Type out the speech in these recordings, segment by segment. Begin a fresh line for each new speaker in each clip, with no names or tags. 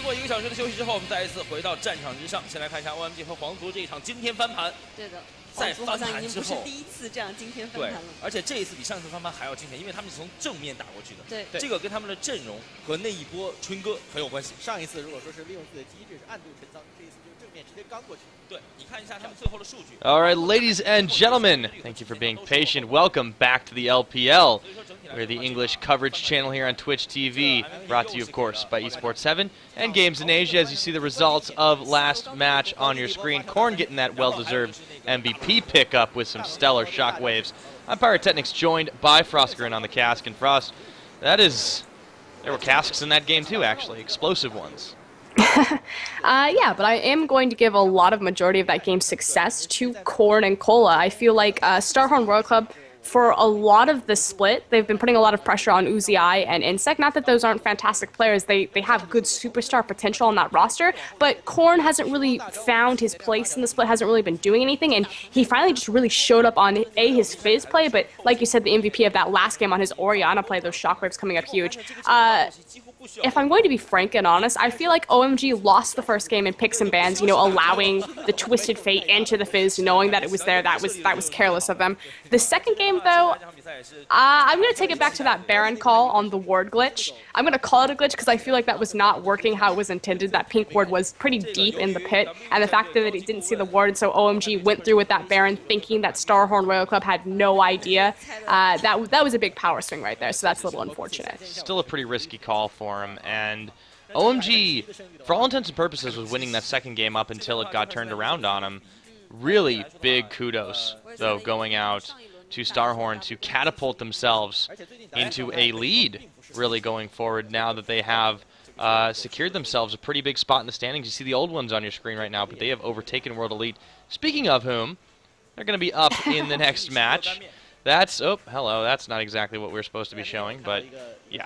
过1个小时的休息之后，我们再一次回到战场之上。先来看一下 OMG 和皇族这一场惊天翻盘。
对的，
在
皇族好像已经不是
翻盘之后，
第一次这样惊天翻盘了。
而且这一次比上次翻盘还要惊天，因为他们是从正面打过去的。
对，
这个跟他们的阵容和那一波春哥很有关系。
上一次如果说是利用自己的机制是暗度陈仓，这一次就是正面直接刚过去。
对，你看一下他们最后的数据。
All right, ladies and gentlemen, thank you for being patient. Welcome back to the LPL. We're the English coverage channel here on Twitch TV, brought to you, of course, by Esports 7 and Games in Asia. As you see the results of last match on your screen, Korn getting that well-deserved MVP pickup with some stellar shockwaves. I'm Pyrotechnics, joined by Frostgrin on the cask, and Frost, there were casks in that game too, actually, explosive ones.
Yeah, but I am going to give a lot of majority of that game's success to Korn and Cola. I feel like Starhorn Royal Club, for a lot of the split, they've been putting a lot of pressure on Uzi and Insect. Not that those aren't fantastic players. They have good superstar potential on that roster, but Korn hasn't really found his place in the split, hasn't really been doing anything, and he finally just really showed up on, his Fizz play, but like you said, the MVP of that last game on his Orianna play, those shockwaves coming up huge. If I'm going to be frank and honest, I feel like OMG lost the first game in picks and bans, you know, allowing the Twisted Fate into the Fizz, knowing that it was there. That was careless of them. The second game, though, I'm going to take it back to that Baron call on the ward glitch. I'm going to call it a glitch because I feel like that was not working how it was intended. That pink ward was pretty deep in the pit, and the fact that he didn't see the ward, so OMG went through with that Baron thinking that Starhorn Royal Club had no idea. That was a big power swing right there, so that's a little unfortunate.
Still a pretty risky call for him, and OMG, for all intents and purposes, was winning that second game up until it got turned around on him. Really big kudos, though, going out to Starhorn to catapult themselves into a lead, really going forward now that they have secured themselves a pretty big spot in the standings. You see the old ones on your screen right now, but they have overtaken World Elite. Speaking of whom, they're going to be up in the next match. That's, oh, hello, that's not exactly what we're supposed to be showing, but yeah.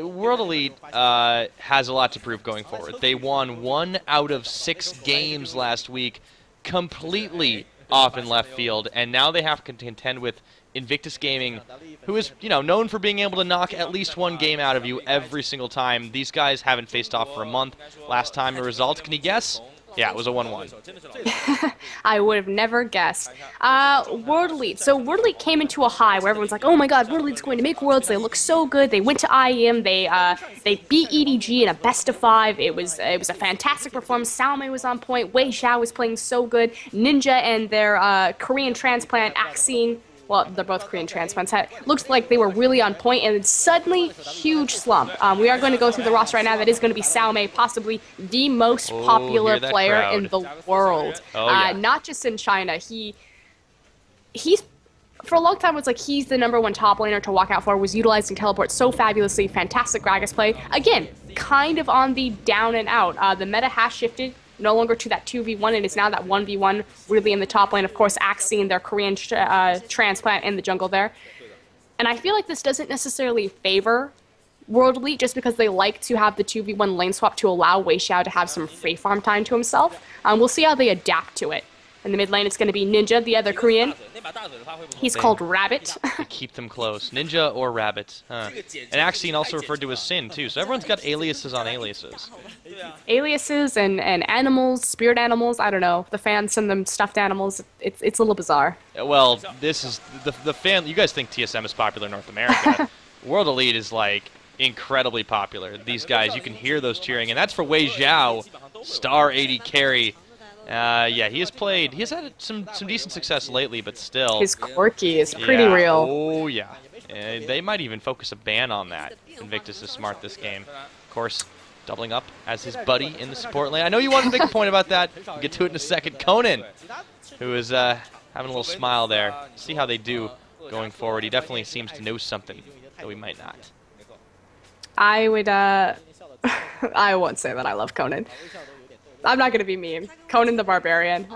World Elite has a lot to prove going forward. They won 1 out of 6 games last week, completely off in left field, and now they have to contend with Invictus Gaming, who is, you know, known for being able to knock at least one game out of you every single time. These guys haven't faced off for a month. Last time the result, can you guess? Yeah, it was a 1-1.
I would have never guessed. World Elite. So World Elite came into a high where everyone's like, oh my god, World Elite's going to make Worlds. They look so good. They went to IEM. They beat EDG in a best of 5. It was a fantastic performance. Salme was on point. Wei Xiao was playing so good. Ninja and their Korean transplant, Axine, well, they're both Korean transplants. Looks like they were really on point, and suddenly, huge slump. We are going to go through the roster right now. That is going to be Salme, possibly the most popular player in the world. Not just in China. He's for a long time, it's like he's the #1 top laner to walk out for, was utilizing teleport so fabulously, fantastic Gragas play. Again, kind of on the down and out. The meta has shifted. No longer to that 2v1, and it's now that 1v1 really in the top lane. Of course, Axine, their Korean transplant in the jungle there. And I feel like this doesn't necessarily favor World Elite just because they like to have the 2v1 lane swap to allow Wei Xiao to have some free farm time to himself. We'll see how they adapt to it. In the mid lane, it's going to be Ninja, the other Korean. He's called Rabbit.
Keep them close. Ninja or Rabbit. Huh. And Axine also referred to as Sin, too. So everyone's got aliases on aliases.
Aliases and animals, spirit animals, I don't know. The fans send them stuffed animals. It's a little bizarre.
Well, this is the fan. You guys think TSM is popular in North America. World Elite is, like, incredibly popular. These guys, you can hear those cheering. And that's for Wei Xiao, star 80 carry. Yeah, he has had some decent success lately, but still.
His quirky is pretty real.
Oh, yeah. They might even focus a ban on that. Invictus is smart this game. Of course, doubling up as his buddy in the support lane. I know you wanted to make a point about that. We'll get to it in a second. Conan, who is having a little smile there. See how they do going forward. He definitely seems to know something, though he might not.
I would, I won't say that I love Conan. I'm not going to be mean. Conan the Barbarian.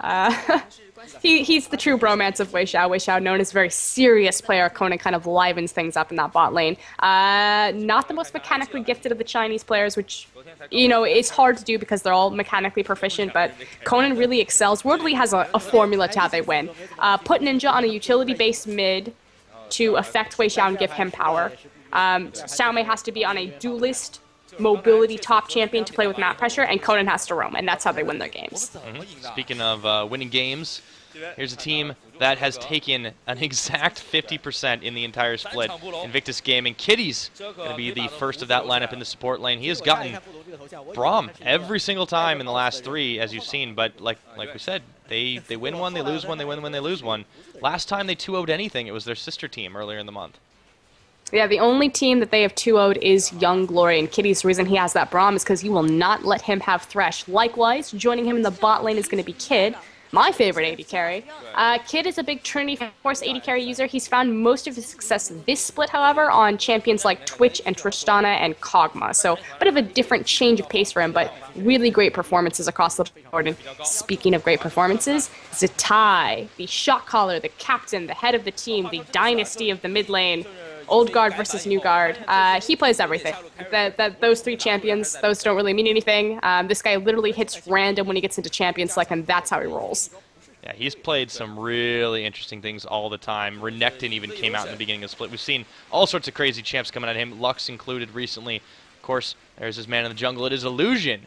He's the true bromance of Wei Xiao. Wei Xiao, known as a very serious player. Conan kind of livens things up in that bot lane. Not the most mechanically gifted of the Chinese players, which, you know, it's hard to do because they're all mechanically proficient, but Conan really excels. World Elite has a formula to how they win. Put Ninja on a utility-based mid to affect Wei Xiao and give him power. Xiaomei has to be on a duelist mobility top champion to play with map pressure, and Conan has to roam, and that's how they win their games.
Speaking of winning games, here's a team that has taken an exact 50% in the entire split. Invictus Gaming. Kitty's going to be the first of that lineup in the support lane. He has gotten Braum every single time in the last 3, as you've seen, but like we said, they win one, they lose one, they win one, they lose one. Last time they 2-0'd anything, it was their sister team earlier in the month.
Yeah, the only team that they have 2-0'd is Young Glory, and Kitty's reason he has that Braum is because he will not let him have Thresh. Likewise, joining him in the bot lane is going to be Kid, my favorite AD carry. Kid is a big Trinity Force AD carry user. He's found most of his success this split, however, on champions like Twitch and Tristana and Kog'Maw. So a bit of a different change of pace for him, but really great performances across the board. And speaking of great performances, Zatai, the shot caller, the captain, the head of the team, the dynasty of the mid lane, old guard versus new guard. He plays everything. Those 3 champions, those don't really mean anything. This guy literally hits random when he gets into champion select, and that's how he rolls.
Yeah, he's played some really interesting things all the time. Renekton even came out in the beginning of the split. We've seen all sorts of crazy champs coming at him, Lux included recently. Of course, there's his man in the jungle. It is Illusion,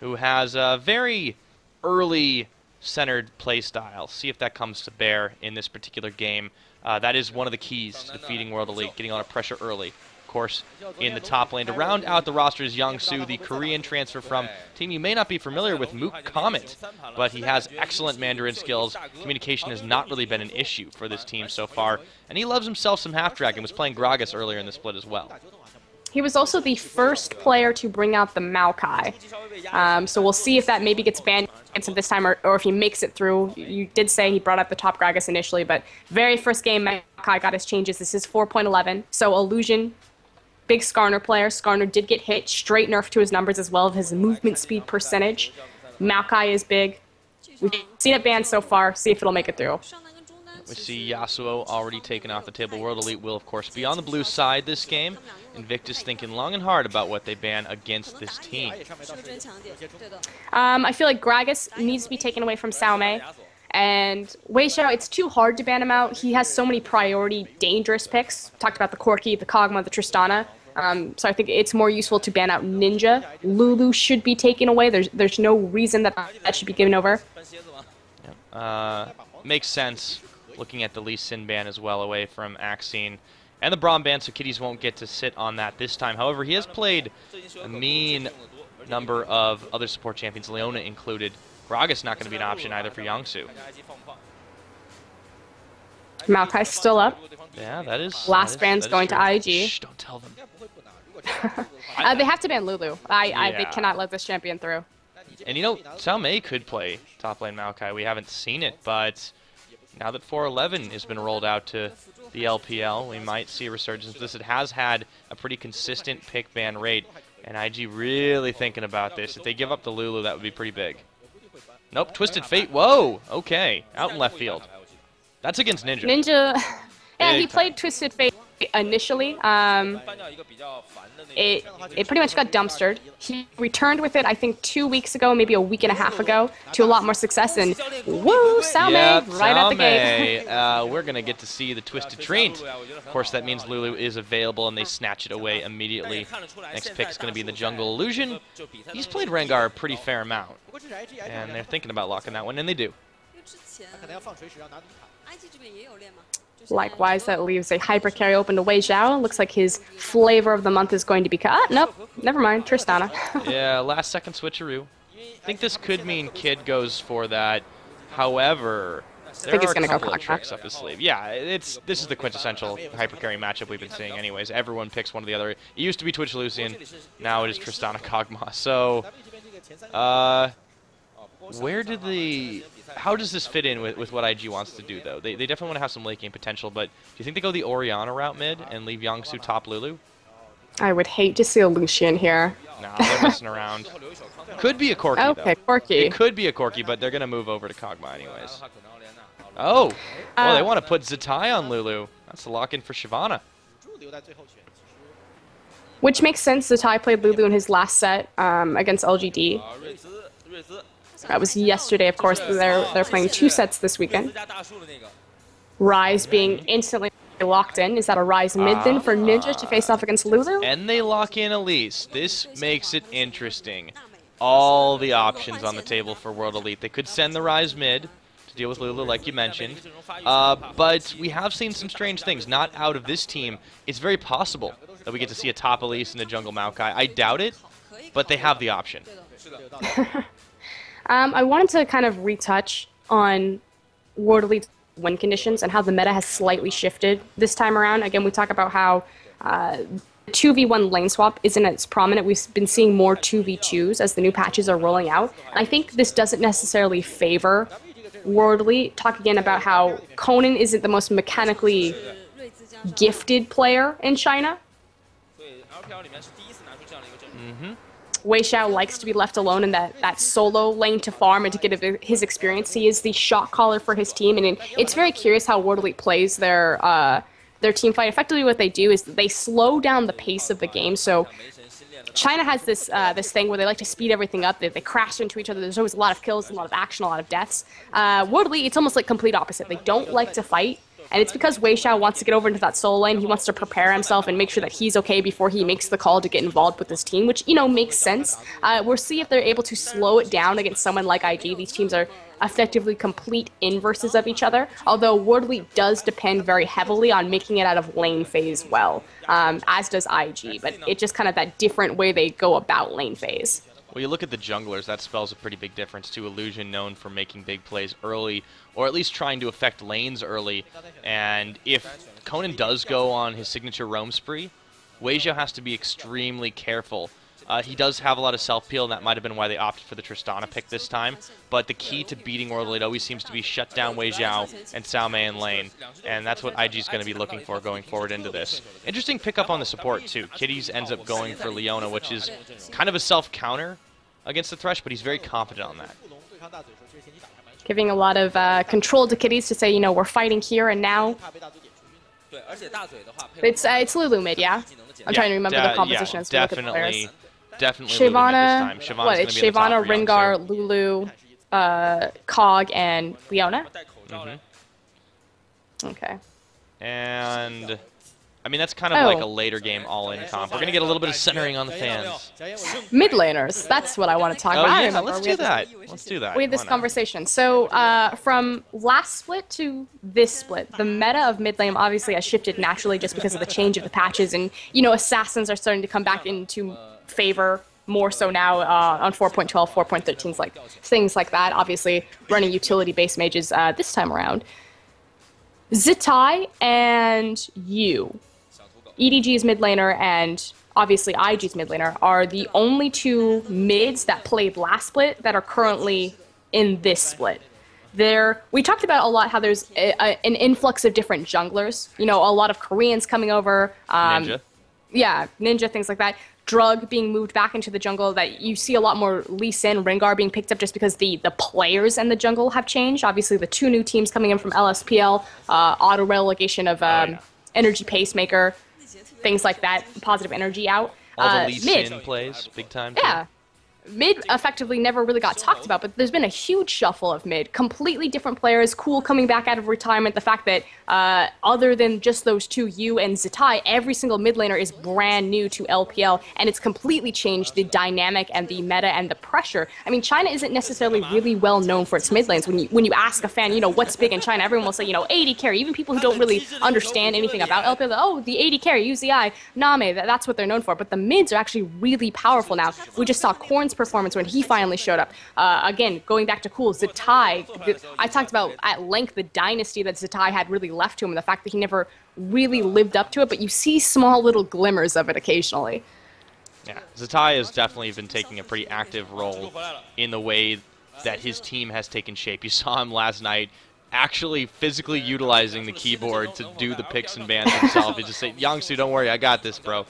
who has a very early centered play style. See if that comes to bear in this particular game. That is one of the keys to defeating World Elite, getting a lot of pressure early. Of course, in the top lane, to round out the roster is Youngsu, the Korean transfer from a team you may not be familiar with, Mook Comet, but he has excellent Mandarin skills. Communication has not really been an issue for this team so far, and he loves himself some Half-Dragon, was playing Gragas earlier in the split as well.
He was also the first player to bring out the Maokai. So we'll see if that maybe gets banned against him this time, or if he makes it through. You did say he brought up the top Gragas initially, but very first game, Maokai got his changes. This is 4.11. So Illusion, big Skarner player. Skarner did get hit. Straight nerf to his numbers as well of his movement speed percentage. Maokai is big. We've seen it banned so far. See if it'll make it through.
We see Yasuo already taken off the table. World Elite will, of course, be on the blue side this game. Invictus thinking long and hard about what they ban against this team.
I feel like Gragas needs to be taken away from Xiaomei. And Wei Xiao, it's too hard to ban him out. He has so many priority dangerous picks. Talked about the Corki, the Kog'Maw, the Tristana. So I think it's more useful to ban out Ninja. Lulu should be taken away. There's no reason that should be given over.
Yep. Makes sense. Looking at the Lee Sin ban as well, away from Axine. And the Braum ban, so Kitties won't get to sit on that this time. However, he has played a mean number of other support champions, Leona included. Gragas not going to be an option either for Youngsu.
Maokai's still up.
Yeah, that is...
Last ban's going to IG.
Shh, don't tell them.
They have to ban Lulu. They cannot let this champion through.
And you know, Xiaomei could play top lane Maokai. We haven't seen it, but now that 411 has been rolled out to the LPL, we might see a resurgence of this. It has had a pretty consistent pick ban rate, and IG really thinking about this. If they give up the Lulu, that would be pretty big. Nope, Twisted Fate. Whoa, okay, out in left field. That's against Ninja.
Ninja, yeah, he played Twisted Fate initially. It pretty much got dumpstered. He returned with it, I think, 2 weeks ago, maybe a week and a half ago, to a lot more success, and woo, Xiaomei,
yep,
right out the gate.
We're going to get to see the Twisted Trait. Of course, that means Lulu is available, and they snatch it away immediately. Next pick is going to be in the jungle. Illusion, he's played Rengar a pretty fair amount, and they're thinking about locking that one, and they do.
Likewise, that leaves a hyper carry open to Wei Xiao. Looks like his flavor of the month is going to be... nope, never mind, Tristana.
Yeah, last second switcheroo. I think this could mean Kid goes for that. However, there are a couple of tricks up his sleeve. Yeah, this is the quintessential hyper carry matchup we've been seeing anyways. Everyone picks one or the other. It used to be Twitch Lucian, now it is Tristana Kog'Maw. So, how does this fit in with what IG wants to do, though? They definitely want to have some late game potential, but do you think they go the Orianna route mid and leave Youngsu top Lulu?
I would hate to see a Lucian here.
Nah, they're messing around. Could be a Corki, though.
Okay, Corki.
It could be a Corki, but they're going to move over to Kog'Maw anyways. Oh! Well, they want to put Zatai on Lulu. That's a lock-in for Shyvana.
Which makes sense. Zatai played Lulu in his last set against LGD. That was yesterday, of course. They're playing 2 sets this weekend. Ryze being instantly locked in. Is that a Rise mid then for Ninja to face off against Lulu?
And they lock in Elise. This makes it interesting. All the options on the table for World Elite. They could send the Rise mid to deal with Lulu, like you mentioned. But we have seen some strange things. Not out of this team. It's very possible that we get to see a top Elise in the jungle Maokai. I doubt it, but they have the option.
I wanted to kind of retouch on World Elite win conditions and how the meta has slightly shifted this time around. Again, we talk about how 2v1 lane swap isn't as prominent. We've been seeing more 2v2s as the new patches are rolling out. And I think this doesn't necessarily favor World Elite. Talk again about how Conan isn't the most mechanically gifted player in China. Wei Xiao likes to be left alone in that solo lane to farm and to get his experience. He is the shot caller for his team, and it's very curious how World Elite plays their team fight. Effectively what they do is they slow down the pace of the game. So China has this thing where they like to speed everything up. They crash into each other. There's always a lot of kills, a lot of action, a lot of deaths. World Elite, it's almost like complete opposite. They don't like to fight. And it's because Wei Xiao wants to get over into that solo lane. He wants to prepare himself and make sure that he's okay before he makes the call to get involved with his team, which, you know, makes sense. We'll see if they're able to slow it down against someone like IG. These teams are effectively complete inverses of each other, although World Elite does depend very heavily on making it out of lane phase well, as does IG. But it's just kind of that different way they go about lane phase.
Well, you look at the junglers, that spells a pretty big difference to Illusion, known for making big plays early, or at least trying to affect lanes early. And if Conan does go on his signature roam spree, Wei Xiao has to be extremely careful. He does have a lot of self-peel, and that might have been why they opted for the Tristana pick this time. But the key to beating World Elite always seems to be shut down Wei Xiao and Cao Mei in lane. And that's what IG's going to be looking for going forward into this. Interesting pickup on the support, too. Kitties ends up going for Leona, which is kind of a self-counter against the Thresh, but he's very confident on that.
Giving a lot of control to Kitties to say, you know, we're fighting here and now. It's Lulu mid, yeah? I'm trying to remember the composition as we look at the players.
Definitely
Shyvana,
this time.
what? It's Shyvana, Rengar, Lulu, Cog, and Leona? Okay.
And I mean, that's kind of like a later game all-in comp. We're going to get a little bit of centering on the fans.
Mid laners, that's what I want to talk about.
Yeah, let's do that. Let's do that.
We had this conversation. So from last split to this split, the meta of mid lane obviously has shifted naturally just because of the change of the patches, and, you know, assassins are starting to come back into favor more so now on 4.12, 4.13, like things like that. Obviously, running utility-based mages this time around. Zitai and Yu, EDG's mid laner and obviously IG's mid laner, are the only two mids that played last split that are currently in this split. We talked about a lot how there's an influx of different junglers. You know, a lot of Koreans coming over.
Ninja.
Yeah, Ninja, things like that. Drug being moved back into the jungle, that you see a lot more Lee Sin, Rengar being picked up just because the players and the jungle have changed. Obviously, the two new teams coming in from LSPL, auto-relegation of Energy Pacemaker, things like that, positive energy out.
All the Lee Sin plays, big time.
Yeah. Mid effectively never really got talked about, but there's been a huge shuffle of mid. Completely different players, Cool coming back out of retirement. The fact that other than just those two, Yu and Zitai, every single mid laner is brand new to LPL, and it's completely changed the dynamic and the meta and the pressure. I mean, China isn't necessarily really well known for its mid lanes. When you ask a fan, you know, what's big in China, everyone will say, you know, AD carry. Even people who don't really understand anything about LPL, oh, the AD carry, UZI, Name, that's what they're known for. But the mids are actually really powerful now. We just saw Korn's performance when he finally showed up. Again, going back to Cool, Zitai, I talked about at length the dynasty that Zitai had really left to him and the fact that he never really lived up to it, but you see small little glimmers of it occasionally.
Yeah, Zitai has definitely been taking a pretty active role in the way that his team has taken shape. You saw him last night actually physically utilizing the keyboard to do the picks and bans himself. He just said, Youngsu, don't worry, I got this, bro.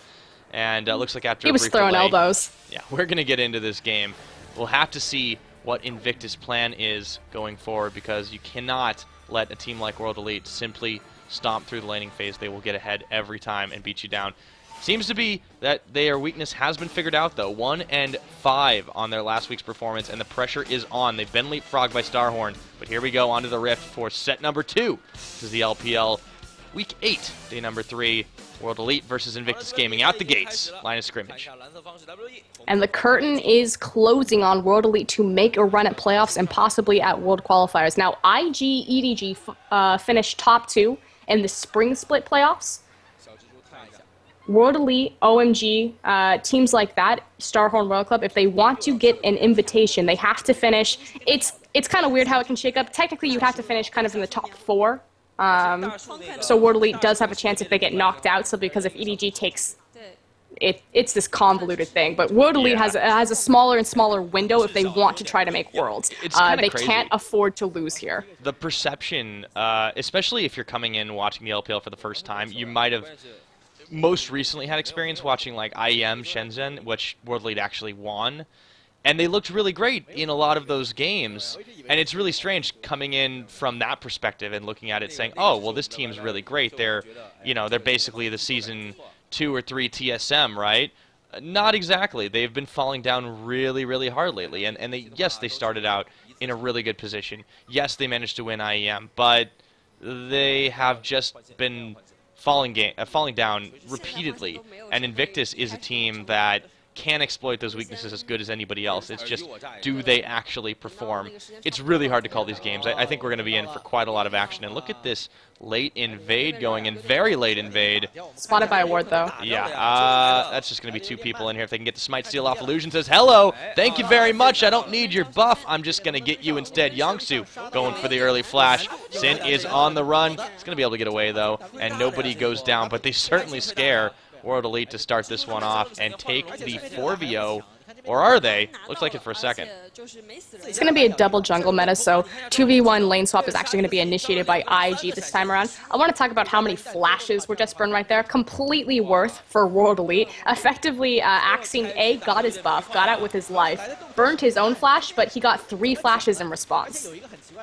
And looks like after
he was throwing elbows.
Yeah, we're going to get into this game. We'll have to see what Invictus' plan is going forward, because you cannot let a team like World Elite simply stomp through the laning phase. They will get ahead every time and beat you down. Seems to be that their weakness has been figured out, though. 1-5 on their last week's performance, and the pressure is on. They've been leapfrogged by Starhorn, but here we go onto the Rift for set number 2. This is the LPL Week 8, day number 3, World Elite versus Invictus Gaming out the gates, line of scrimmage.
And the curtain is closing on World Elite to make a run at playoffs and possibly at World Qualifiers. Now, IG, EDG finished top 2 in the spring split playoffs. World Elite, OMG, teams like that, Starhorn Royal Club, if they want to get an invitation, they have to finish. It's kind of weird how it can shake up. Technically, you'd have to finish kind of in the top 4. So World Elite does have a chance if they get knocked out, so because if EDG takes it, it's this convoluted thing. But World Elite has a smaller and smaller window if they want to try to make Worlds. They
crazy.
Can't afford to lose here.
The perception, especially if you're coming in watching the LPL for the first time, you might have most recently had experience watching like IEM Shenzhen, which World Elite actually won. And they looked really great in a lot of those games. And it's really strange coming in from that perspective and looking at it saying, oh, well, this team's really great. They're basically the season 2 or 3 TSM, right? Not exactly. They've been falling down really, really hard lately. And yes, they started out in a really good position. Yes, they managed to win IEM, but they have just been falling down repeatedly. And Invictus is a team that can exploit those weaknesses as good as anybody else. It's just, do they actually perform? It's really hard to call these games. I think we're going to be in for quite a lot of action. And look at this late invade going in, very late invade.
Spotted by a ward, though.
Yeah, that's just going to be 2 people in here. If they can get the smite steal off, Illusion says, hello, thank you very much. I don't need your buff. I'm just going to get you instead. Yongsu going for the early flash. Sin is on the run. He's going to be able to get away, though, and nobody goes down, but they certainly scare World Elite to start this one off and take the 4-0, or are they? Looks like it for a second.
It's going to be a double jungle meta, so 2v1 lane swap is actually going to be initiated by IG this time around. I want to talk about how many flashes were just burned right there. Completely worth for World Elite. Effectively, Axiom A got his buff, got out with his life, burned his own flash, but he got 3 flashes in response.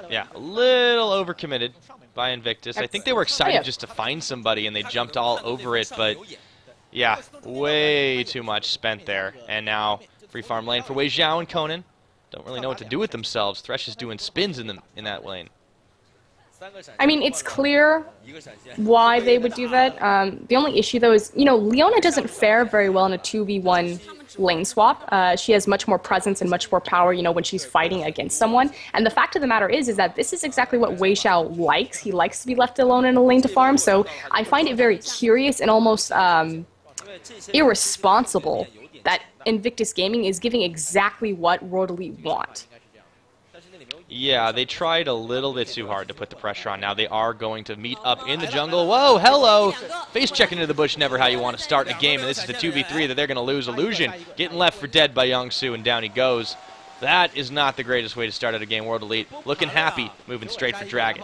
Yeah, a little overcommitted by Invictus. I think they were excited just to find somebody, and they jumped all over it, but yeah, way too much spent there. And now, free farm lane for Wei Xiao and Conan. Don't really know what to do with themselves. Thresh is doing spins in that lane.
I mean, it's clear why they would do that. The only issue, though, is, Leona doesn't fare very well in a 2v1 lane swap. She has much more presence and much more power, when she's fighting against someone. And the fact of the matter is that this is exactly what Wei Xiao likes. He likes to be left alone in a lane to farm. So I find it very curious and almost irresponsible that Invictus Gaming is giving exactly what World Elite want.
Yeah, they tried a little bit too hard to put the pressure on. Now they are going to meet up in the jungle. Whoa, hello! Face check into the bush, never how you want to start a game, and this is the 2v3 that they're going to lose. Illusion getting left for dead by Yongsu, and down he goes. That is not the greatest way to start out a game. World Elite looking happy, moving straight for Dragon.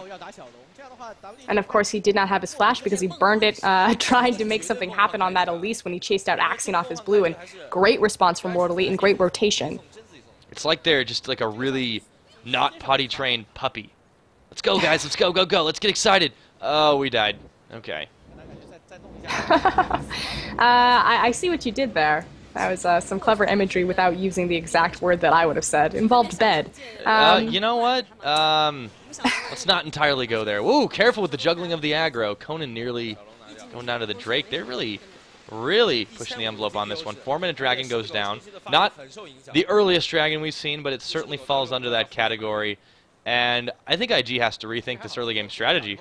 And of course, he did not have his flash because he burned it, trying to make something happen on that Elise when he chased out Axion off his blue. And great response from World Elite and great rotation.
It's like they're just like a really not potty-trained puppy. Let's go, guys. Let's go, go, go. Let's get excited. Oh, we died. Okay.
I see what you did there. That was some clever imagery without using the exact word that I would have said. Involved bed.
You know what? Let's not entirely go there. Whoa, careful with the juggling of the aggro. Conan nearly going down to the Drake. They're really pushing the envelope on this one. 4-minute Dragon goes down. Not the earliest Dragon we've seen, but it certainly falls under that category. And I think IG has to rethink this early game strategy.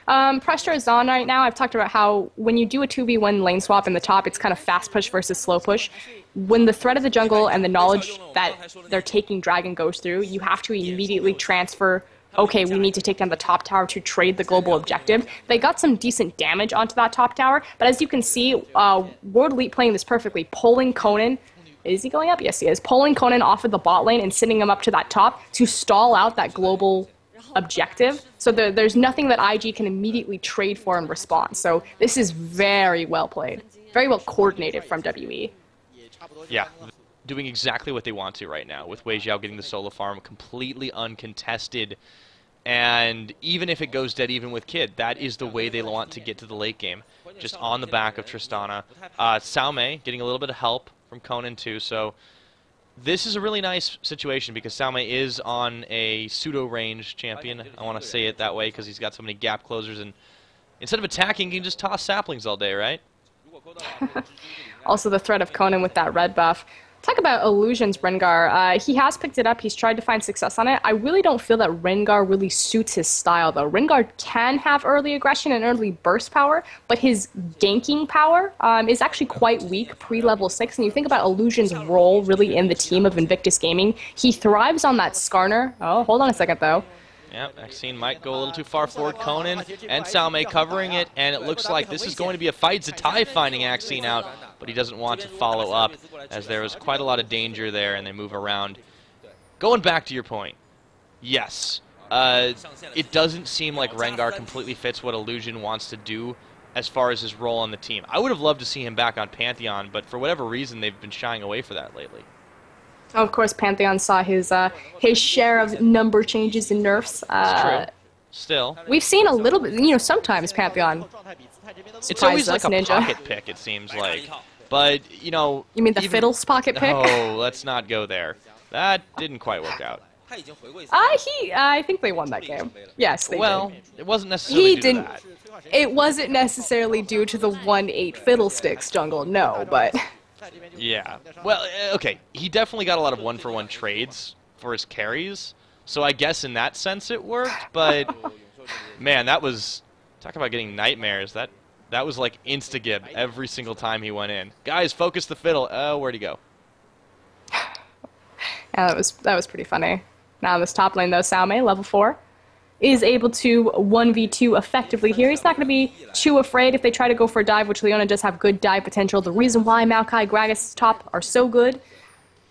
Pressure is on right now. I've talked about how when you do a 2v1 lane swap in the top, it's kind of fast push versus slow push. When the threat of the jungle and the knowledge that they're taking Dragon goes through, you have to immediately transfer, okay, we need to take down the top tower to trade the global objective. They got some decent damage onto that top tower, but as you can see, World Elite playing this perfectly, pulling Conan. Is he going up? Yes, he is. Pulling Conan off of the bot lane and sending him up to that top to stall out that global objective. So there's nothing that IG can immediately trade for in response. So this is very well played. Very well coordinated from WE.
Yeah, doing exactly what they want to right now, with Wei Xiao getting the solo farm completely uncontested. And even if it goes dead even with Kid, that is the way they want to get to the late game. Just on the back of Tristana. Sao Mei getting a little bit of help from Conan too, so this is a really nice situation because Salme is on a pseudo-range champion. I want to say it that way because he's got so many gap closers, and instead of attacking, he can just toss saplings all day, right?
Also the threat of Conan with that red buff. Talk about Illusion's Rengar. He has picked it up. He's tried to find success on it. I really don't feel that Rengar really suits his style, though. Rengar can have early aggression and early burst power, but his ganking power is actually quite weak pre-level 6. And you think about Illusion's role really in the team of Invictus Gaming. He thrives on that Skarner. Oh, hold on a second, though.
Yeah, Maxine might go a little too far forward. Conan and Salme covering it, and it looks like this is going to be a fight. Zatai finding Axine out, but he doesn't want to follow up, as there was quite a lot of danger there, and they move around. Going back to your point, yes, it doesn't seem like Rengar completely fits what Illusion wants to do as far as his role on the team. I would have loved to see him back on Pantheon, but for whatever reason, they've been shying away for that lately.
Oh, of course, Pantheon saw his share of number changes and nerfs.
It's true. Still,
we've seen a little bit, you know, sometimes Pantheon.
It's always like a
Ninja.
pocket pick, it seems like. But, you know...
You mean the Fiddle's pocket pick?
Oh, let's not go there. That didn't quite work out.
I think they won that game. Yes, they
well,
did.
it wasn't necessarily due to that.
It wasn't necessarily due to the 1-8 Fiddlesticks jungle, no, but...
Yeah. Well, okay. He definitely got a lot of one-for-one trades for his carries, so I guess in that sense it worked, but... Man, that was... Talk about getting nightmares. That was like insta-gib every single time he went in. Guys, focus the fiddle. Oh, where'd he go?
Yeah, that was pretty funny. Now this top lane, though, Salme, level 4, is able to 1v2 effectively here. He's not going to be too afraid if they try to go for a dive, which Leona does have good dive potential. The reason why Maokai Gragas' top are so good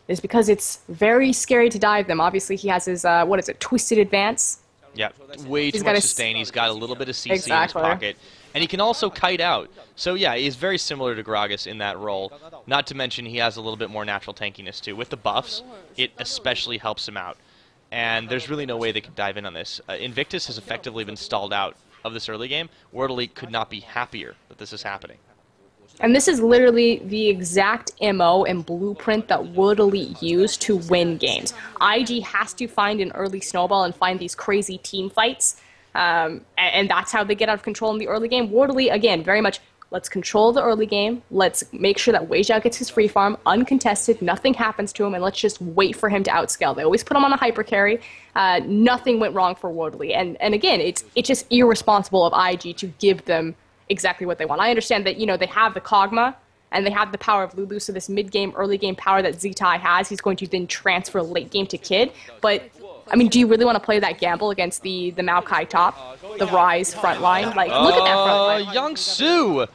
is because it's very scary to dive them. Obviously, he has his, what is it, Twisted Advance.
Yeah, way too much sustain. He's got a little bit of CC in his pocket. And he can also kite out. So yeah, he's very similar to Gragas in that role. Not to mention he has a little bit more natural tankiness too. With the buffs, it especially helps him out. And there's really no way they can dive in on this. Invictus has effectively been stalled out of this early game. World Elite could not be happier that this is happening.
And this is literally the exact MO and blueprint that World Elite use to win games. IG has to find an early snowball and find these crazy team fights. And that's how they get out of control in the early game. World Elite, again, very much, let's control the early game. Let's make sure that Wei Xiao gets his free farm, uncontested, nothing happens to him, and let's just wait for him to outscale. They always put him on a hyper carry. Nothing went wrong for World Elite. And again, it's just irresponsible of IG to give them exactly what they want. I understand that, you know, they have the Kog'Maw, and they have the power of Lulu, so this mid-game, early-game power that Zitai has, he's going to then transfer late-game to Kid. But, I mean, do you really want to play that gamble against the Maokai top, the Rise front line? Like, look at that front line.
Young Su!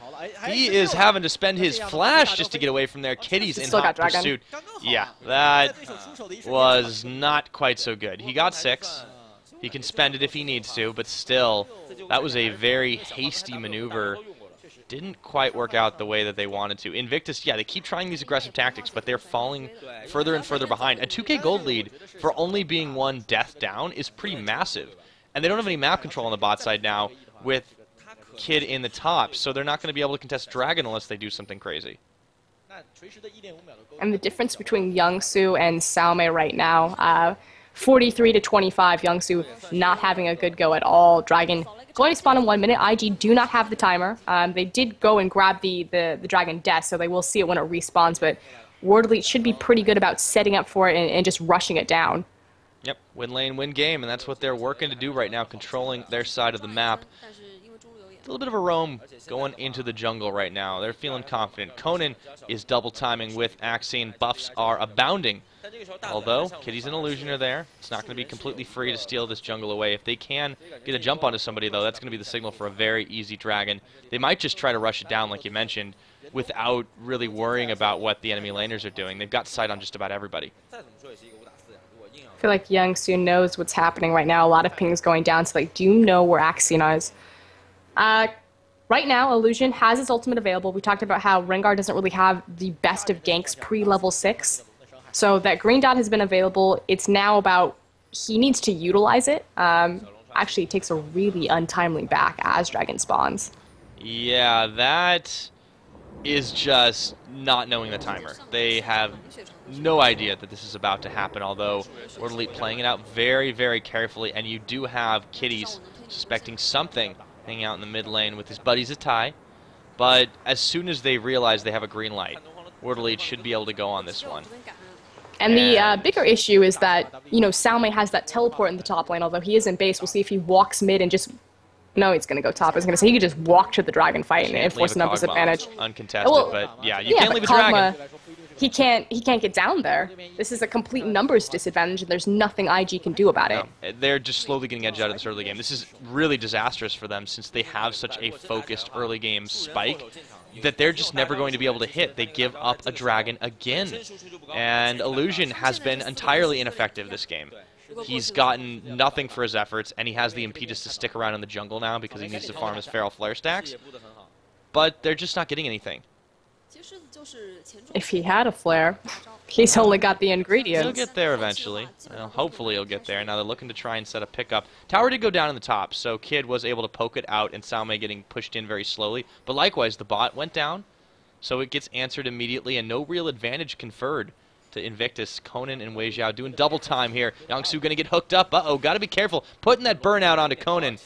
He is having to spend his flash just to get away from there. Kitty's in hot pursuit. Yeah, that was not quite so good. He got 6. He can spend it if he needs to, but still, that was a very hasty maneuver. Didn't quite work out the way that they wanted to. Invictus, yeah, they keep trying these aggressive tactics, but they're falling further and further behind. A 2K gold lead for only being 1 death down is pretty massive. And they don't have any map control on the bot side now with Kid in the top, so they're not going to be able to contest Dragon unless they do something crazy.
And the difference between Youngsu and Salme right now, 43 to 25, Youngsu not having a good go at all. Dragon going to spawn in 1 minute. IG do not have the timer. They did go and grab the Dragon death, so they will see it when it respawns, but World Elite should be pretty good about setting up for it and just rushing it down.
Yep, win lane, win game, and that's what they're working to do right now, controlling their side of the map. A little bit of a roam going into the jungle right now. They're feeling confident. Conan is double timing with Axine. Buffs are abounding. Although, Kitty's and Illusion are there. It's not going to be completely free to steal this jungle away. If they can get a jump onto somebody, though, that's going to be the signal for a very easy Dragon. They might just try to rush it down, like you mentioned, without really worrying about what the enemy laners are doing. They've got sight on just about everybody.
I feel like Youngsu knows what's happening right now. A lot of pings going down, so like, do you know where Axine is? Right now, Illusion has his ultimate available. We talked about how Rengar doesn't really have the best of ganks pre-level 6. So that green dot has been available. It's now about he needs to utilize it. Actually, it takes a really untimely back as Dragon spawns.
Yeah, that is just not knowing the timer. They have no idea that this is about to happen, although World Elite playing it out very, very carefully, and you do have Kitties suspecting something hanging out in the mid lane with his buddies a tie, but as soon as they realize they have a green light, World Elite should be able to go on this one.
And the bigger issue is that, you know, Salme has that teleport in the top lane, although he is in base. We'll see if he walks mid and just... No, he's going to go top. I was going to say he could just walk to the dragon fight and force a numbers advantage.
Uncontested, well, but yeah, you can't leave a dragon.
He can't get down there. This is a complete numbers disadvantage, and there's nothing IG can do about it.
No, they're just slowly getting edged out of this early game. This is really disastrous for them since they have such a focused early game spike that they're just never going to be able to hit. They give up a dragon again. And Illusion has been entirely ineffective this game. He's gotten nothing for his efforts, and he has the impetus to stick around in the jungle now because he needs to farm his Feral Flare stacks. But they're just not getting anything.
If he had a flare, he's only got the ingredients.
He'll get there eventually. Well, hopefully he'll get there. Now they're looking to try and set a pickup. Tower did go down in the top, so Kid was able to poke it out, and Salme getting pushed in very slowly. But likewise, the bot went down, so it gets answered immediately, and no real advantage conferred to Invictus. Conan and Wei Xiao doing double time here. Yangsu going to get hooked up. Uh-oh, got to be careful. Putting that burnout onto Conan.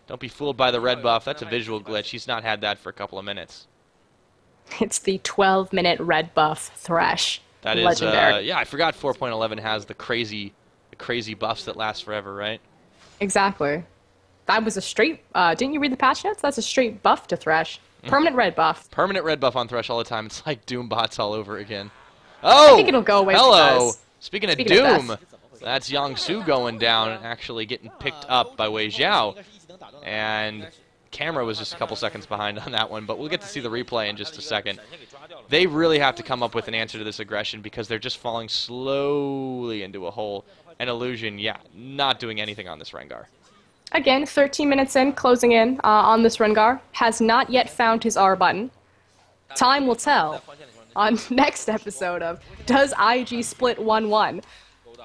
Don't be fooled by the red buff. That's a visual glitch. He's not had that for a couple of minutes.
It's the 12-minute red buff Thresh.
That is,
legendary.
yeah, I forgot 4.11 has the crazy buffs that last forever, right?
Exactly. That was a straight, didn't you read the patch notes? That's a straight buff to Thresh. Permanent red buff.
Permanent red buff on Thresh all the time. It's like Doom bots all over again. Oh!
I think it'll go away.
Hello! Speaking of Doom, that's Yangsu going down and actually getting picked up by Wei Xiao. And camera was just a couple seconds behind on that one, but we'll get to see the replay in just a second. They really have to come up with an answer to this aggression because they're just falling slowly into a hole. And Illusion, yeah, not doing anything on this Rengar.
Again, 13 minutes in, closing in on this Rengar. Has not yet found his R button. Time will tell on next episode of Does IG Split 1-1?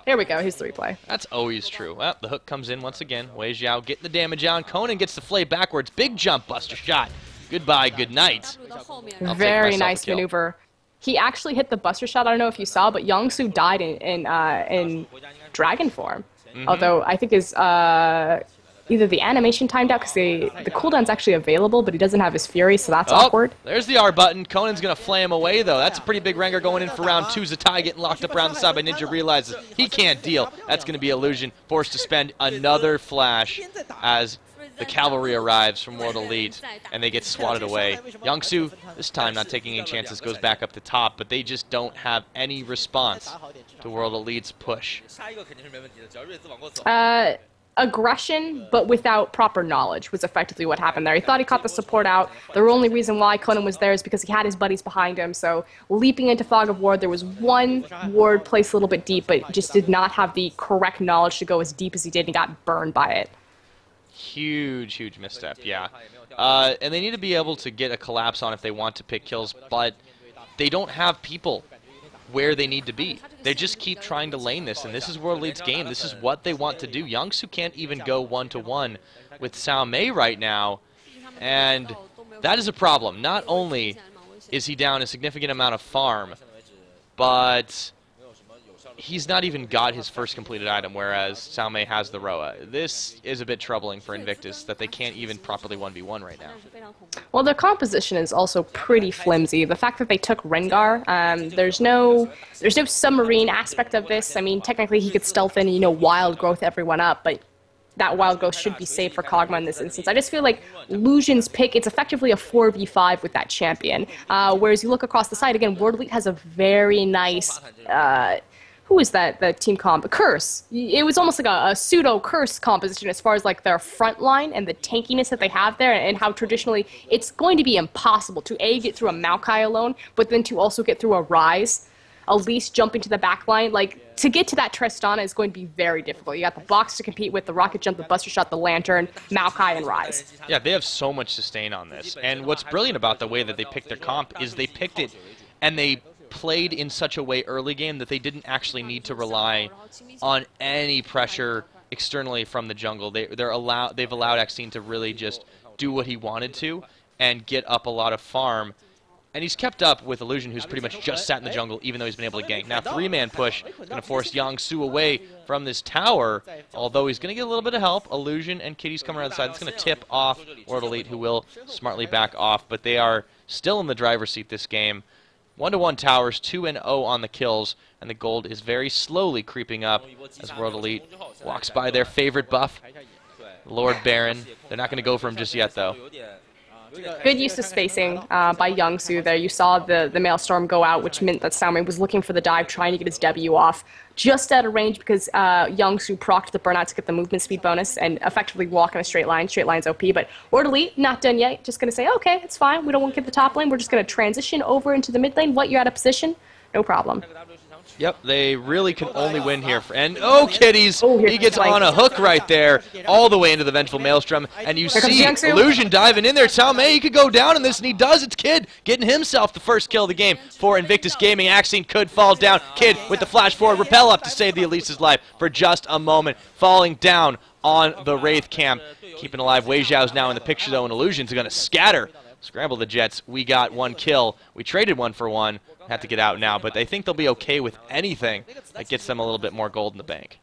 Here we go, here's the replay.
That's always true. Well, the hook comes in once again. Wei Xiao getting the damage on. Conan gets the flay backwards. Big jump, buster shot. Goodbye, good night.
Very nice maneuver. He actually hit the buster shot, I don't know if you saw, but Yangsu died in dragon form. Although I think his either the animation timed out because the cooldown's actually available, but he doesn't have his Fury, so that's awkward.
There's the R button. Conan's going to flay him away, though. That's a pretty big Rengar going in for round 2. Zatai getting locked up around the side by Ninja realizes he can't deal. That's going to be Illusion, forced to spend another flash as the cavalry arrives from World Elite, and they get swatted away. Yangsu, this time not taking any chances, goes back up the top, but they just don't have any response to World Elite's push.
Aggression, but without proper knowledge, was effectively what happened there. He thought he caught the support out. The only reason why Conan was there is because he had his buddies behind him, so leaping into Fog of Ward, there was one ward placed a little bit deep, but just did not have the correct knowledge to go as deep as he did, and he got burned by it.
Huge, huge misstep, yeah. And they need to be able to get a collapse on if they want to pick kills, but they don't have people where they need to be. They just keep trying to lane this, and this is World Elite's game. This is what they want to do. Yangsu can't even go 1-to-1 with Salme right now, and that is a problem. Not only is he down a significant amount of farm, but he's not even got his first completed item, whereas Salme has the Roa. This is a bit troubling for Invictus, that they can't even properly 1v1 right now.
Well, their composition is also pretty flimsy. The fact that they took Rengar, there's no submarine aspect of this. I mean, technically he could stealth in and, you know, wild growth everyone up, but that wild growth should be saved for Kog'Maw in this instance. I just feel like Illusion's pick, it's effectively a 4v5 with that champion. Whereas you look across the side, again, World Elite has a very nice... who is that, the team comp? Curse. It was almost like a pseudo-Curse composition as far as like their front line and the tankiness that they have there, and how traditionally it's going to be impossible to A, get through a Maokai alone, but then to also get through a Ryze, at least jump into the back line. Like, to get to that Tristana is going to be very difficult. You got the box to compete with, the rocket jump, the buster shot, the lantern, Maokai, and Ryze.
Yeah, they have so much sustain on this, and what's brilliant about the way that they picked their comp is they picked it and they played in such a way early game that they didn't actually need to rely on any pressure externally from the jungle. They've allowed Xine to really just do what he wanted to and get up a lot of farm And he's kept up with Illusion, who's pretty much just sat in the jungle, even though he's been able to gank. Now, 3-man push is going to force Yangsu away from this tower, although he's going to get a little bit of help. Illusion and Kitty's coming around the side. That's going to tip off World Elite, who will smartly back off, but they are still in the driver's seat this game. 1-1 towers, 2-0 on the kills, and the gold is very slowly creeping up as World Elite walks by their favorite buff, Lord Baron. They're not going to go for him just yet, though.
Good use of spacing by Youngsu there. You saw the Maelstrom go out, which meant that Xiaomei was looking for the dive, trying to get his W off. Just out of range because Youngsu procced the burnout to get the movement speed bonus and effectively walk in a straight line. Straight line's OP, but World Elite, not done yet. Just going to say, okay, it's fine. We don't want to get the top lane. We're just going to transition over into the mid lane. What, you're out of position? No problem.
Yep, they really can only win here. And, oh, Kitties!
Oh,
he gets on a hook right there, all the way into the Vengeful Maelstrom. And you see Illusion diving in there. Xiaomei, he could go down in this, and he does. It's Kid getting himself the first kill of the game for Invictus Gaming. Axine could fall down. Kid with the flash forward, repel up to save the Elise's life for just a moment, falling down on the Wraith camp. Keeping alive, Wei Xiao's now in the picture, though, and Illusion's going to scatter. Scramble the Jets. We got 1 kill. We traded 1 for 1. Have to get out now, but they think they'll be okay with anything that gets them a little bit more gold in the bank.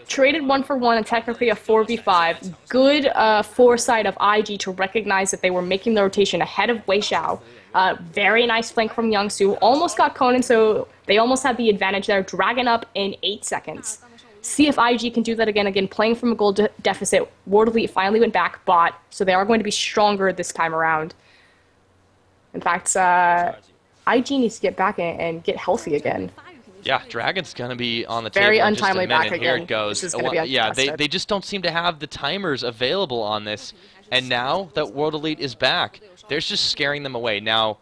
Traded 1 for 1 and technically a 4v5. Good foresight of IG to recognize that they were making the rotation ahead of Wei Xiao. Very nice flank from Youngsu. Almost got Conan, so they almost had the advantage there. Dragon up in 8 seconds. See if IG can do that again. Again, playing from a gold deficit. World Elite finally went back bot, so they are going to be stronger this time around. In fact, IG needs to get back and get healthy again.
Yeah, Dragon's going to be on the
Very
table
untimely
in just a minute.
back again.
Here it goes.
This is gonna be
yeah,
uncontested.
they just don't seem to have the timers available on this. And now that World Elite is back, they're just scaring them away. Now,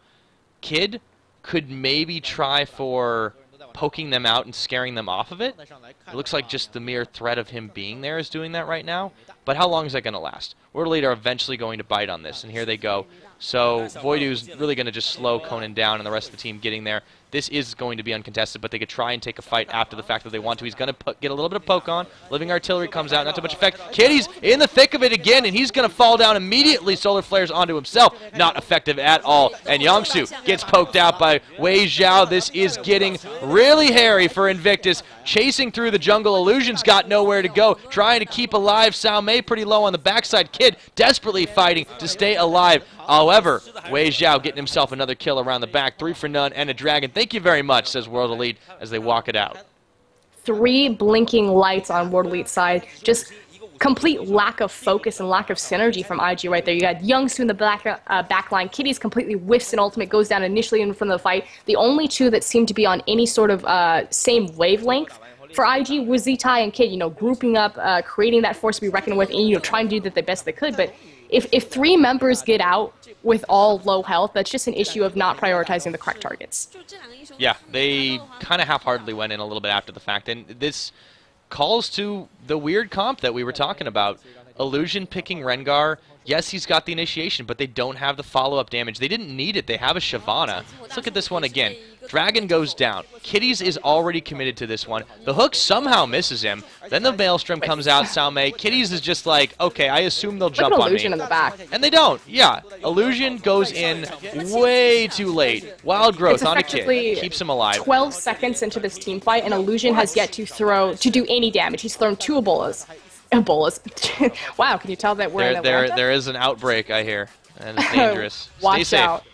Kid could maybe try for poking them out and scaring them off of it. It looks like just the mere threat of him being there is doing that right now. But how long is that going to last? World Elite are eventually going to bite on this, and here they go. So Voidu's really going to just slow Conan down and the rest of the team getting there. This is going to be uncontested, but they could try and take a fight after the fact that they want to. He's going to get a little bit of poke on. Living Artillery comes out, not too much effect. Kitty's in the thick of it again, and he's going to fall down immediately. Solar Flares onto himself. Not effective at all. And Yangsu gets poked out by Wei Xiao. This is getting really hairy for Invictus. Chasing through the jungle. Illusion's got nowhere to go. Trying to keep alive. Xiaomei pretty low on the backside. Kid desperately fighting to stay alive. However, Wei Xiao getting himself another kill around the back. 3 for none and a dragon. Thank you very much, says World Elite as they walk it out.
3 blinking lights on World Elite side. Just complete lack of focus and lack of synergy from IG right there. You got Youngsu in the back line. Kitty's completely whiffs an ultimate, goes down initially in front of the fight. The only 2 that seem to be on any sort of same wavelength for IG was Zitai and Kid, grouping up, creating that force to be reckoned with, and, trying to do the best they could. But if 3 members get out with all low health, that's just an issue of not prioritizing the correct targets.
Yeah, they kind of half-heartedly went in a little bit after the fact, and this calls to the weird comp that we were talking about. Illusion picking Rengar. Yes, he's got the initiation, but they don't have the follow-up damage. They didn't need it. They have a Shyvana. Let's look at this one again. Dragon goes down. Kitty's is already committed to this one. The hook somehow misses him. Then the Maelstrom comes out, Xiaomei. Kitty's is just like, okay, I assume they'll jump on me.
Illusion in the back.
And they don't. Yeah, Illusion goes in way too late. Wild Growth on a Kid. Keeps him alive.
12 seconds into this team fight, and Illusion has yet to do any damage. He's thrown 2 Ebolas. Wow, can you tell that we're in Atlanta?
There is an outbreak, I hear, and it's dangerous.
Watch
Stay safe.
out.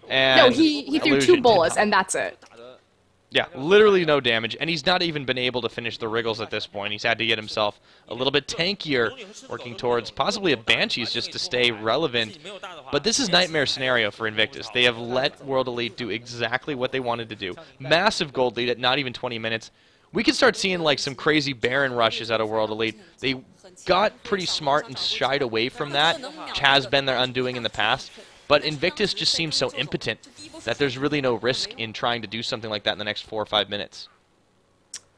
And
no, he threw 2 bolas, and that's it.
Yeah, literally no damage, and he's not even been able to finish the Wriggles at this point. He's had to get himself a little bit tankier, working towards possibly a Banshees just to stay relevant. But this is nightmare scenario for Invictus. They have let World Elite do exactly what they wanted to do. Massive gold lead at not even 20 minutes. We could start seeing like some crazy Baron rushes out of World Elite. They got pretty smart and shied away from that, which has been their undoing in the past. But Invictus just seems so impotent that there's really no risk in trying to do something like that in the next 4 or 5 minutes.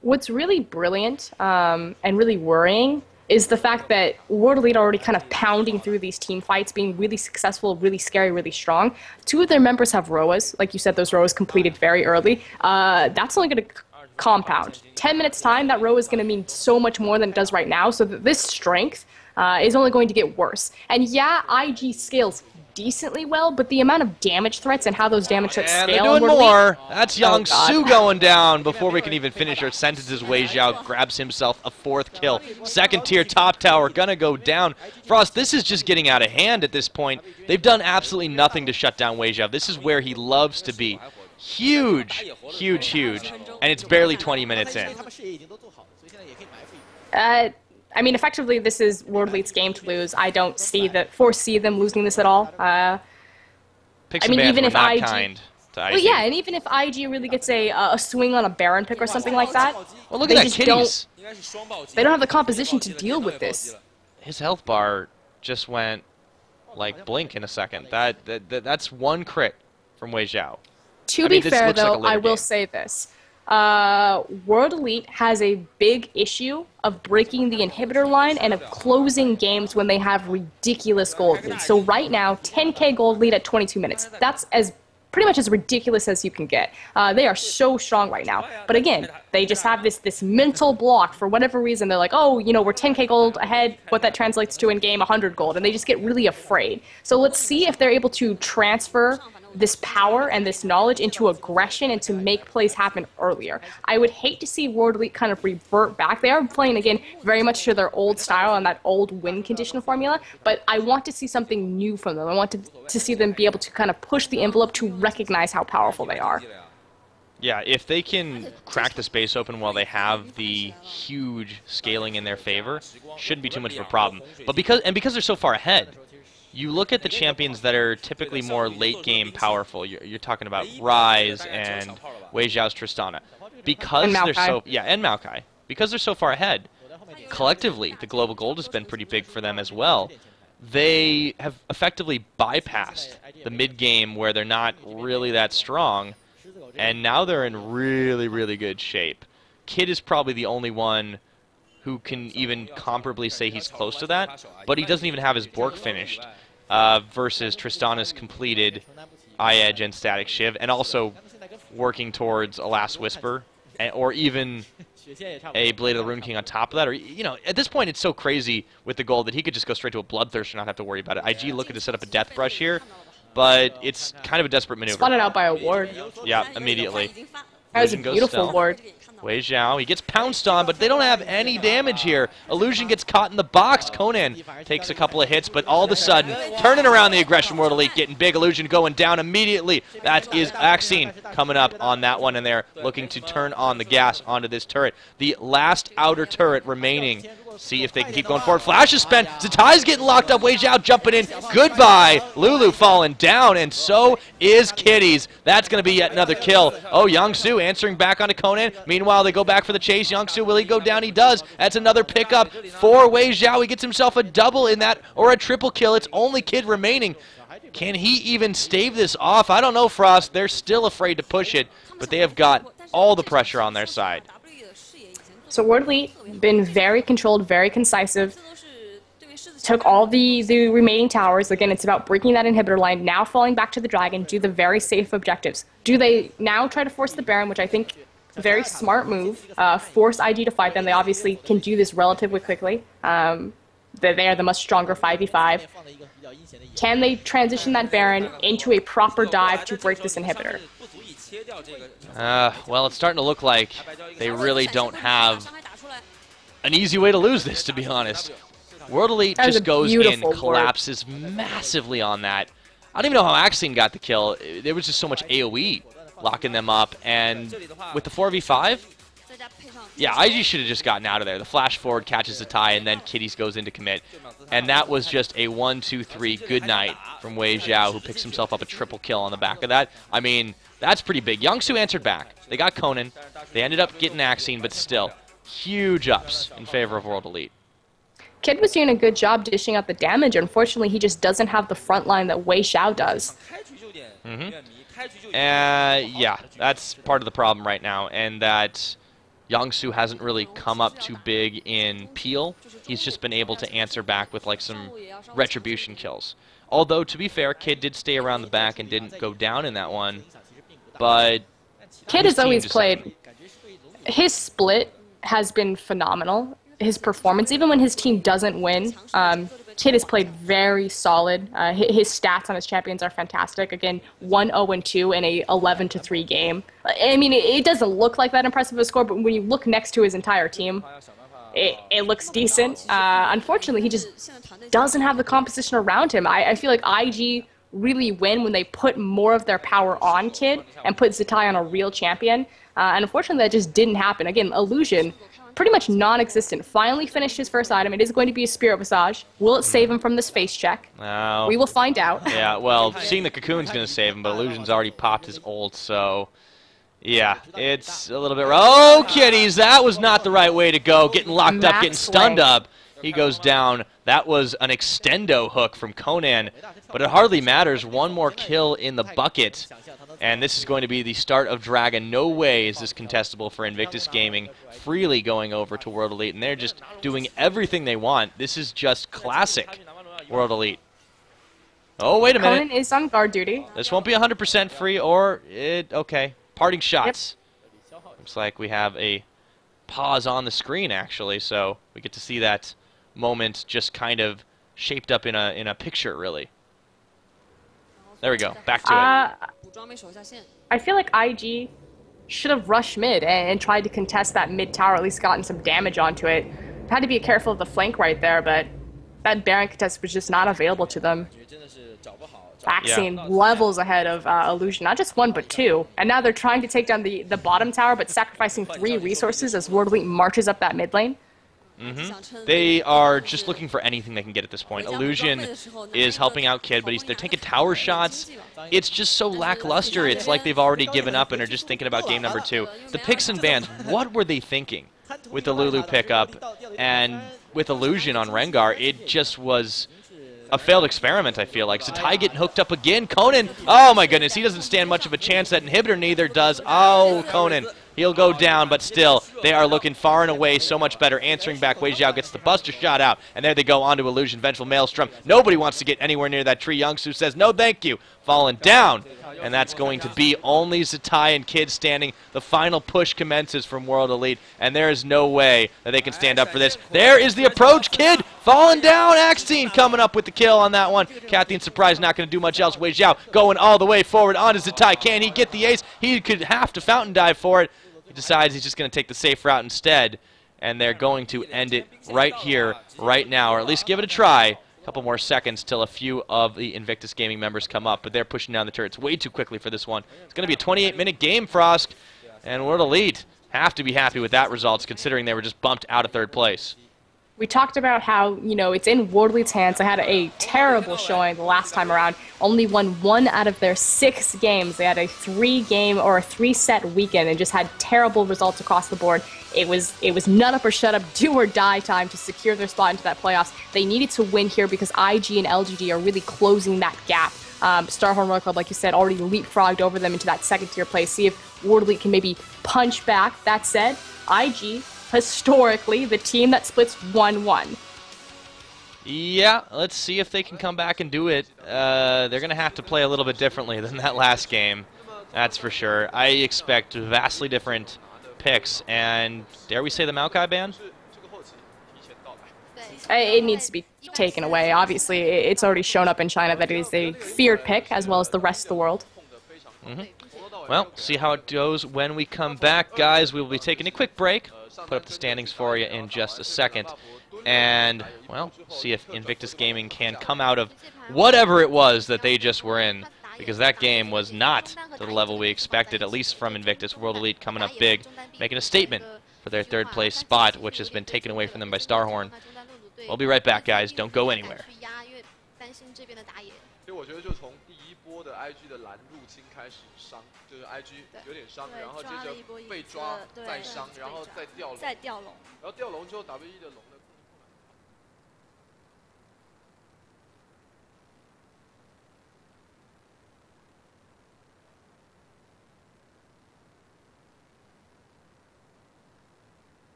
What's really brilliant and really worrying is the fact that World Elite are already kind of pounding through these team fights, being really successful, really scary, really strong. 2 of their members have ROAs. Like you said, those ROAs completed very early. That's only going to compound. 10 minutes time, that row is going to mean so much more than it does right now, so that this strength is only going to get worse. And yeah, IG scales decently well, but the amount of damage threats and how those damage threats
And
scale.
they're doing more. That's Yang
God.
Su going down. Before we can even finish our sentences, Wei Xiao grabs himself a 4th kill. Second tier top tower gonna go down. Frost, this is just getting out of hand at this point. They've done absolutely nothing to shut down Wei Xiao. This is where he loves to be. Huge, huge, huge. And it's barely 20 minutes in.
I mean, effectively, this is World Elite's game to lose. I don't foresee them losing this at all.
Pick
I
some
mean,
bands
even
that
if
were not
IG,
kind to IG.
well, yeah, and even if IG really gets a swing on a Baron pick or something like that,
Well, look
they
at that
just
Kitties.
they don't have the composition to deal with this.
His health bar just went like blink in a second. That's 1 crit from Wei Xiao.
To
I
be
mean, this
fair,
looks like a
though,
later
I will
game.
say this. World Elite has a big issue of breaking the inhibitor line and of closing games when they have ridiculous gold leads. So right now, 10k gold lead at 22 minutes. That's pretty much as ridiculous as you can get. They are so strong right now. But again, they just have this mental block for whatever reason. They're like, oh, you know, we're 10k gold ahead, what that translates to in game 100 gold. And they just get really afraid. So let's see if they're able to transfer this power and this knowledge into aggression and to make plays happen earlier. I would hate to see World Elite kind of revert back. They are playing, again, very much to their old style and that old win condition formula, but I want to see something new from them. I want to see them be able to kind of push the envelope to recognize how powerful they are.
Yeah, if they can crack the space open while they have the huge scaling in their favor, shouldn't be too much of a problem. But because they're so far ahead, you look at the champions that are typically more late-game powerful. You're talking about Ryze and Wei Xiao's Tristana. Because they're so... Yeah, and Maokai. Because they're so far ahead, collectively, the global gold has been pretty big for them as well. They have effectively bypassed the mid-game where they're not really that strong, and now they're in really, really good shape. Kid is probably the only one who can even comparably say he's close to that, but he doesn't even have his Bork finished, versus Tristana's completed Eye Edge and Static Shiv, and also working towards a Last Whisper, or even a Blade of the Rune King on top of that. Or, you know, at this point it's so crazy with the gold that he could just go straight to a Bloodthirst and not have to worry about it. IG looking to set up a Death Brush here, but it's kind of a desperate maneuver.
Spotted out by a ward.
Yeah, immediately.
That was a
Illusion goes
beautiful
stealth.
ward.
Wei Xiao, he gets pounced on, but they don't have any damage here. Illusion gets caught in the box. Conan takes a couple of hits, but all of a sudden, turning around the aggression World Elite, getting big. Illusion going down immediately. That is Axine coming up on that one, and they're looking to turn on the gas onto this turret. The last outer turret remaining. See if they can keep going forward. Flash is spent. Zatai's getting locked up. Wei Xiao jumping in. Goodbye. Lulu falling down, and so is Kitties. That's going to be yet another kill. Oh, Yang Su answering back onto Conan. Meanwhile, they go back for the chase. Yang Su, will he go down? He does. That's another pickup for Wei Xiao. He gets himself a double in that, or a triple kill. It's only Kid remaining. Can he even stave this off? I don't know, Frost. They're still afraid to push it, but they have got all the pressure on their side.
So World Elite been very controlled, very concisive. Took all the remaining towers. Again, it's about breaking that inhibitor line, now falling back to the dragon, do the very safe objectives. Do they now try to force the Baron, which I think very smart move, force IG to fight them. They obviously can do this relatively quickly. They are the much stronger 5v5. Can they transition that Baron into a proper dive to break this inhibitor?
Well, it's starting to look like they really don't have an easy way to lose this, to be honest. World Elite just goes in, collapses massively on that. I don't even know how Axine got the kill. There was just so much AoE locking them up, and with the 4v5, yeah, IG should have just gotten out of there. The flash forward catches the tie, and then Kitties goes in to commit. And that was just a 1-2-3 good night from Wei Xiao, who picks himself up a triple kill on the back of that. I mean, that's pretty big. Yang Su answered back. They got Conan. They ended up getting Axine, but still, huge ups in favor of World Elite.
Kid was doing a good job dishing out the damage. Unfortunately, he just doesn't have the front line that Wei Xiao does.
Yeah, that's part of the problem right now, and that Yang Su hasn't really come up too big in Peel. He's just been able to answer back with like some retribution kills. Although, to be fair, Kid did stay around the back and didn't go down in that one. But
Kid has always played. His split has been phenomenal. His performance, even when his team doesn't win, Kid has played very solid. His stats on his champions are fantastic. Again, 1-0-2 in a 11-3 game. I mean, it doesn't look like that impressive of a score, but when you look next to his entire team, it looks decent. Unfortunately, he just doesn't have the composition around him. I feel like IG really win when they put more of their power on Kid and put Zatai on a real champion. And unfortunately, that just didn't happen. Again, Illusion, pretty much non-existent. Finally finished his first item. It is going to be a Spirit Visage. Will it save him from this face check?
No.
We will find out.
Yeah, well, seeing the Cocoon's going to save him, but Illusion's already popped his ult, so... Yeah, it's a little bit... Oh, kiddies, that was not the right way to go. Getting locked up, getting stunned up. He goes down. That was an extendo hook from Conan, but it hardly matters. One more kill in the bucket, and this is going to be the start of Dragon. No way is this contestable for Invictus Gaming, freely going over to World Elite, and they're just doing everything they want. This is just classic World Elite. Oh, wait a minute.
Conan is on guard duty.
This won't be 100% free, or it... Okay. Parting shots. Yep. Looks like we have a pause on the screen, actually, so we get to see that moment just kind of shaped up in a picture, really. There we go. Back to it.
I feel like IG should have rushed mid and tried to contest that mid tower, at least gotten some damage onto it. Had to be careful of the flank right there, but that Baron contest was just not available to them. Vaccine levels ahead of Illusion, not just one, but two. And now they're trying to take down the bottom tower, but sacrificing 3 resources as World Elite marches up that mid lane.
They are just looking for anything they can get at this point. Illusion is helping out Kid, but they're taking tower shots. It's just so lackluster. It's like they've already given up and are just thinking about game number 2. The picks and bans, what were they thinking with the Lulu pickup and with Illusion on Rengar? It just was a failed experiment, I feel like. Zatai getting hooked up again. Conan, oh my goodness, he doesn't stand much of a chance. That inhibitor neither does. Oh, Conan, he'll go down, but still, they are looking far and away so much better. Answering back, Wei Xiao gets the buster shot out, and there they go onto Illusion. Vengeful Maelstrom. Nobody wants to get anywhere near that tree. Youngsu says, no thank you. Falling down, and that's going to be only Zatai and Kid standing. The final push commences from World Elite, and there is no way that they can stand up for this. There is the approach. Kid falling down. Axtine coming up with the kill on that one. Kathleen surprised, not going to do much else. Wei Xiao going all the way forward onto Zatai. Can he get the ace? He could have to fountain dive for it. He decides he's just going to take the safe route instead, and they're going to end it right here, right now, or at least give it a try. A couple more seconds till a few of the Invictus Gaming members come up, but they're pushing down the turrets way too quickly for this one. It's going to be a 28-minute game, Frost, and World Elite have to be happy with that result, considering they were just bumped out of 3rd place.
We talked about how, you know, it's in World Elite's hands. They had a terrible showing the last time around. Only won 1 out of their 6 games. They had a 3-game or a 3-set weekend and just had terrible results across the board. It was nut up or shut up, do or die time to secure their spot into that playoffs. They needed to win here because IG and LGD are really closing that gap. Starhorn Royal Club, like you said, already leapfrogged over them into that 2nd-tier place. See if World Elite can maybe punch back. That said, IG, historically, the team that splits 1-1.
Yeah, let's see if they can come back and do it. They're going to have to play a little bit differently than that last game, that's for sure. I expect vastly different picks, and dare we say the Maokai ban?
It needs to be taken away. Obviously, it's already shown up in China that it is a feared pick, as well as the rest of the world.
Well, see how it goes when we come back, guys. We will be taking a quick break. Put up the standings for you in just a second. And, well, see if Invictus Gaming can come out of whatever it was that they just were in, because that game was not to the level we expected, at least from Invictus. World Elite coming up big, making a statement for their 3rd place spot, which has been taken away from them by Starhorn. We'll be right back, guys. Don't go anywhere.
我觉得就从第一波的 IG 的蓝入侵开始伤，就是 IG 有点伤，然后接着被抓再伤，然后再掉龙，然后掉龙之后 WE 的龙。